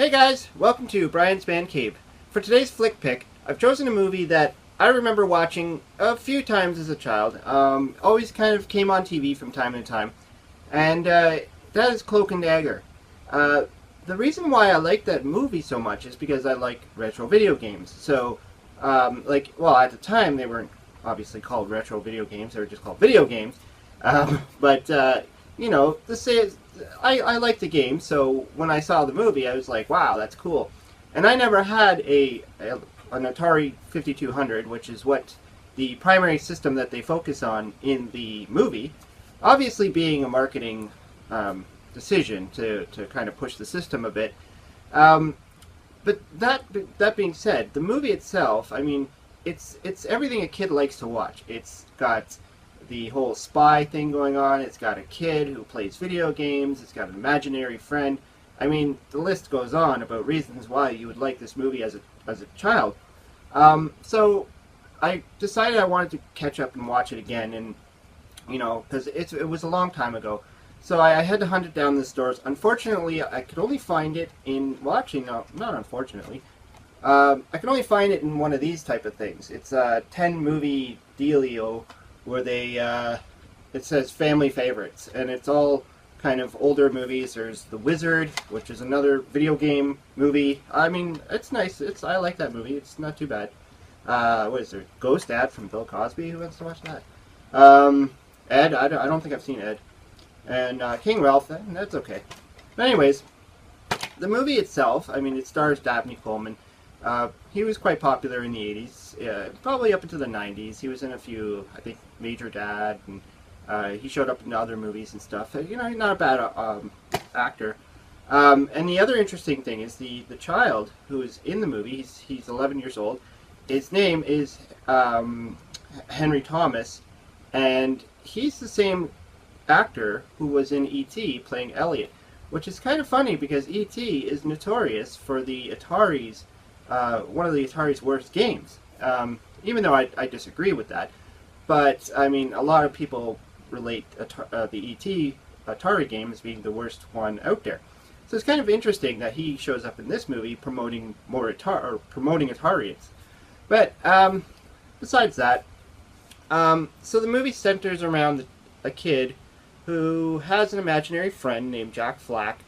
Hey guys, welcome to Brian's Man Cave. For today's flick pick, I've chosen a movie that I remember watching a few times as a child. Always kind of came on TV from time to time, and that is Cloak and Dagger. The reason why I like that movie so much is because I like retro video games. So, at the time they weren't obviously called retro video games; they were just called video games. This is I like the game, so when I saw the movie, I was like, wow, that's cool. And I never had an Atari 5200, which is what the primary system that they focus on in the movie, obviously being a marketing decision to kind of push the system a bit. But that being said, the movie itself, I mean, it's everything a kid likes to watch. It's got the whole spy thing going on. It's got a kid who plays video games. It's got an imaginary friend. I mean, the list goes on about reasons why you would like this movie as a child. So I decided I wanted to catch up and watch it again, and because it was a long time ago. So I had to hunt it down in the stores. Unfortunately, I could only find it in not unfortunately. I could only find it in one of these type of things. It's a 10 movie dealio where it says family favorites, and it's all kind of older movies. There's The Wizard, which is another video game movie. I mean, it's nice. I like that movie. It's not too bad. What is there? Ghost Dad from Bill Cosby. Who wants to watch that? Ed. I don't think I've seen Ed. And King Ralph. That's okay. But anyways, the movie itself. I mean, it stars Dabney Coleman. He was quite popular in the 80s, probably up into the 90s. He was in a few, I think, Major Dad, and he showed up in other movies and stuff. He's not a bad actor. And the other interesting thing is the child who is in the movie. He's 11 years old. His name is Henry Thomas, and he's the same actor who was in E.T. playing Elliot, which is kind of funny because E.T. is notorious for the Atari's one of the Atari's worst games. Even though I disagree with that, but I mean, a lot of people relate the E.T. Atari game as being the worst one out there. So it's kind of interesting that he shows up in this movie promoting promoting Atarians. But besides that, so the movie centers around a kid who has an imaginary friend named Jack Flack,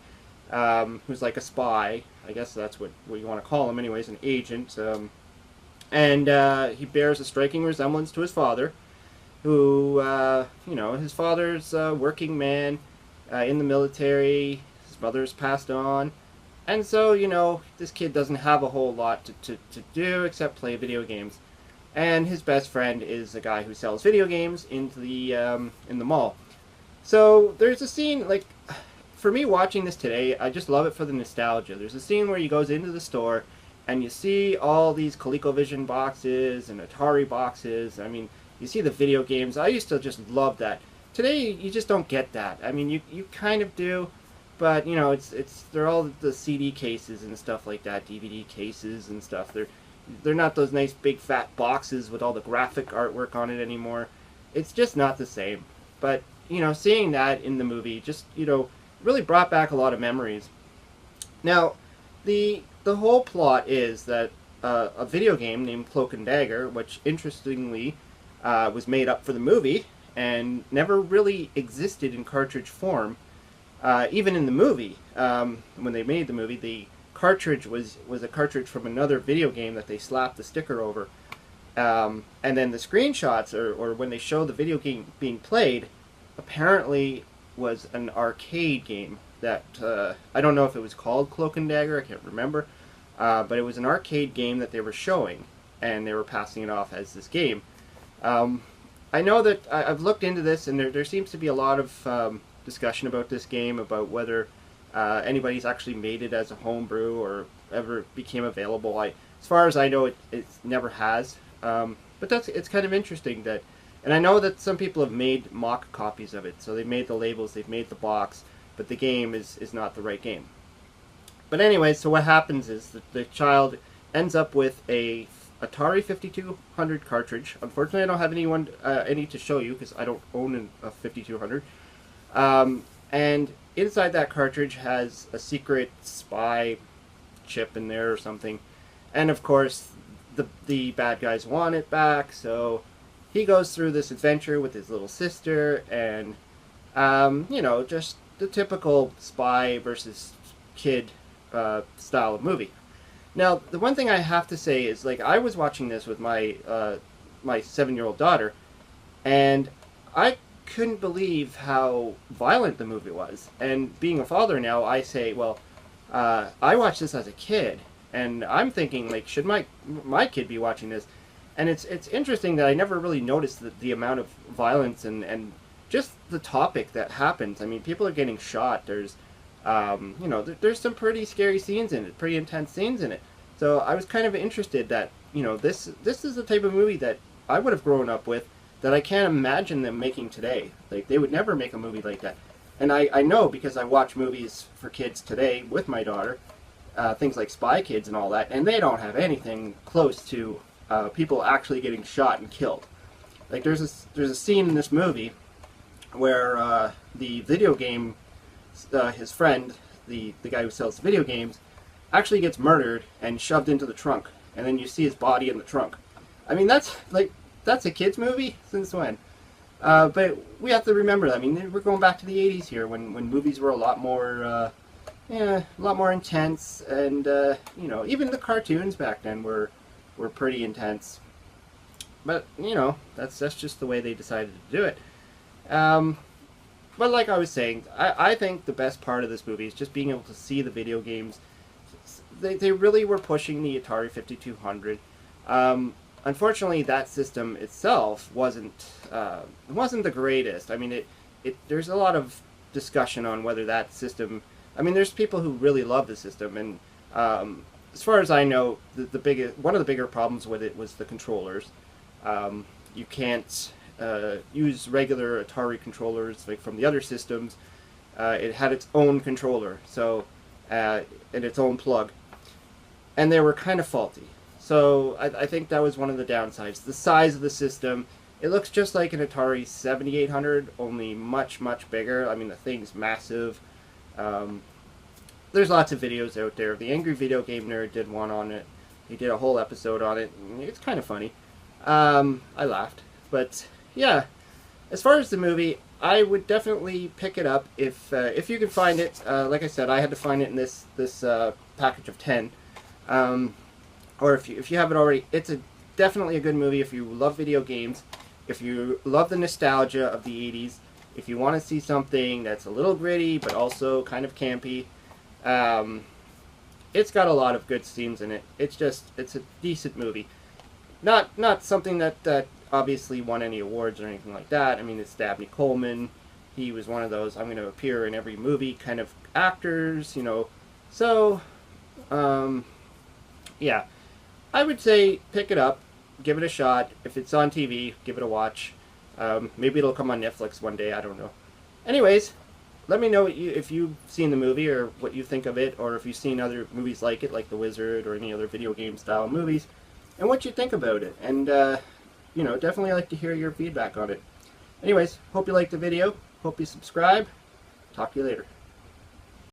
who's like a spy. I guess that's what you want to call him anyways, an agent. And he bears a striking resemblance to his father, who, his father's a working man in the military. His mother's passed on. And so, this kid doesn't have a whole lot to do except play video games. And his best friend is a guy who sells video games in the mall. So there's a scene, like, for me watching this today, I just love it for the nostalgia. There's a scene where he goes into the store and you see all these ColecoVision boxes and Atari boxes. I mean, you see the video games. I used to just love that. Today, you just don't get that. I mean, you kind of do, but they're all the CD cases and stuff like that, DVD cases and stuff. They're not those nice big fat boxes with all the graphic artwork on it anymore. It's just not the same. But seeing that in the movie just really brought back a lot of memories. Now, the whole plot is that a video game named Cloak and Dagger, which interestingly was made up for the movie and never really existed in cartridge form, even in the movie. When they made the movie, the cartridge was a cartridge from another video game that they slapped the sticker over. And then the screenshots, or when they show the video game being played, apparently was an arcade game that I don't know if it was called Cloak and Dagger, I can't remember, but it was an arcade game that they were showing, and they were passing it off as this game. I know that I've looked into this, and there seems to be a lot of discussion about this game, about whether anybody's actually made it as a homebrew or ever became available. As far as I know, it never has, but it's kind of interesting that. And I know that some people have made mock copies of it, so they've made the labels, they've made the box, but the game is not the right game. But anyway, so what happens is that the child ends up with a Atari 5200 cartridge. Unfortunately, I don't have any to show you because I don't own a 5200. And inside that cartridge has a secret spy chip in there or something. And of course, the bad guys want it back, so he goes through this adventure with his little sister, and you know, just the typical spy versus kid style of movie. Now, the one thing I have to say is, like, I was watching this with my my 7-year-old daughter, and I couldn't believe how violent the movie was. And being a father now, I say, well, I watched this as a kid, and I'm thinking, like, should my kid be watching this? And it's interesting that I never really noticed the amount of violence and just the topic that happens. I mean, people are getting shot. There's you know, there's some pretty scary scenes in it, pretty intense scenes in it. So I was kind of interested that, you know, this is the type of movie that I would have grown up with, that I can't imagine them making today. Like, they would never make a movie like that. And I know, because I watch movies for kids today with my daughter, things like Spy Kids and all that, and they don't have anything close to people actually getting shot and killed. Like, there's a scene in this movie where the video game, his friend, the guy who sells video games, actually gets murdered and shoved into the trunk, and then you see his body in the trunk. I mean, that's a kid's movie? Since when? But we have to remember that. I mean, we're going back to the 80s here, when movies were a lot more intense, and you know, even the cartoons back then were pretty intense. But, you know, that's just the way they decided to do it. But like I was saying, I think the best part of this movie is just being able to see the video games. They really were pushing the Atari 5200. Unfortunately, that system itself wasn't the greatest. I mean, there's a lot of discussion on whether that system. I mean, there's people who really love the system, and as far as I know, one of the bigger problems with it was the controllers. You can't use regular Atari controllers like from the other systems. It had its own controller, so and its own plug, and they were kind of faulty. So I think that was one of the downsides. The size of the system, it looks just like an Atari 7800, only much, much bigger. I mean, the thing's massive. There's lots of videos out there. The Angry Video Game Nerd did one on it. He did a whole episode on it. It's kind of funny. I laughed. But yeah, as far as the movie, I would definitely pick it up if you can find it. Like I said, I had to find it in this package of 10. Or if you have it already, it's definitely a good movie if you love video games, if you love the nostalgia of the 80s, if you want to see something that's a little gritty but also kind of campy. It's got a lot of good scenes in it. It's a decent movie. Not something that obviously won any awards or anything like that. I mean, it's Dabney Coleman. He was one of those I'm going to appear in every movie kind of actors, you know. So, yeah. I would say pick it up, give it a shot. If it's on TV, give it a watch. Maybe it'll come on Netflix one day, I don't know. Anyways, let me know if you've seen the movie or what you think of it, or if you've seen other movies like it, like The Wizard or any other video game style movies, and what you think about it. And, you know, definitely like to hear your feedback on it. Anyways, hope you liked the video. Hope you subscribe. Talk to you later.